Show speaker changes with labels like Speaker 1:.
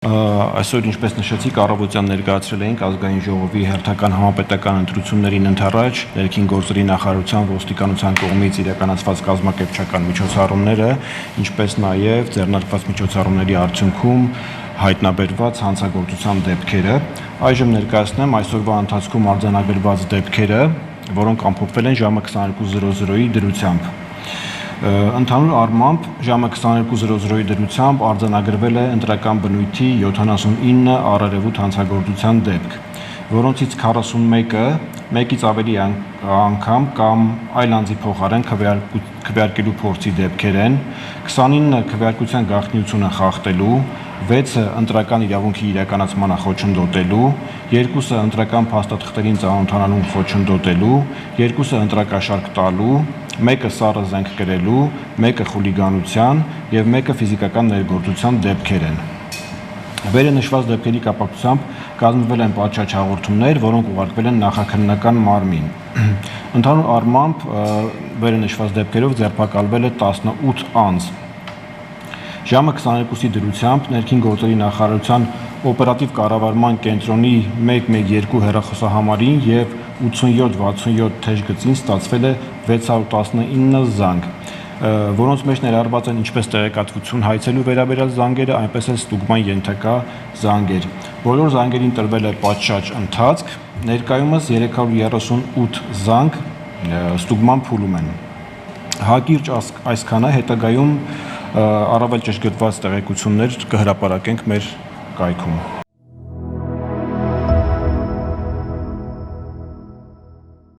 Speaker 1: Այսօր, ինչպես նշեցիք, առավոտյան ներկայացրել էինք ազգային ժողովի հերթական համապետական ընտրություններին ընդառաջ ներքին գործերի նախարարության ոստիկանության կողմից իրականացված կազմակերպչական միջոցառումները, ինչպես նաև ձեռնարկված միջոցառումների արդյունքում հայտնաբերված հանցագործության դեպքերը։ Այժմ ներկայացնեմ այսօրվա ընթացքում արձանագրված դեպքերը, որոնք ամփոփվել են ժամը 22:00-ի դրությամբ։ Ընդհանուր առմամբ ժամը 22:00-ի դրությամբ արձանագրվել է ընտրական բնույթի 79 առերևույթ հանցագործության դեպք, որոնցից 41-ը մեկից ավելի անգամ կամ այլ անձի փոխարեն քվեարկելու փորձի դեպքեր են, 29-ը քվեարկության գաղտնիությունը խախտելու, 6-ը ընտրական իրավունքի իրականացմանը խոչընդոտելու, 2-ը ընտրական փաստաթղթերին ծանոթանալուն խոչընդոտելու, 2-ը ընտրակաշարք տալու, 1-ը սառը զենք կրելու, 1-ը խուլիգանության և 1-ը ֆիզիկական ներգործության դեպքեր են։ Վերը նշված դեպքերի կապակցությամբ կազմվել են պատշաճ հաղորդումներ, որոնք ուղարկվել են նախաքննական մարմին։ Ընդհանուր առմամբ վերը նշված դեպքերով ձերբակալվել է 18 անձ։ Ժամը 22-ի դրությամբ ներքին գործերի նախարարության օպերատիվ կառավարման կենտրոնի 112 հեռախոսահամարին և 8767 թեժգծին ստացվել է 619 զանգ, որոնց մեջ ներառված են ինչպես տեղեկատվություն հայցելու վերաբերյալ զանգերը, այնպես էլ ստուգման ենթակա զանգեր։ Բոլոր զանգերին տրվել է պատշաճ ընթացք, ներկայումս 338 զանգ ստուգման փուլում են։ Հակիրճ այսքանը, հետագայում առավել ճշգրտված տեղեկություններ կհրապարակենք մեր կայքում։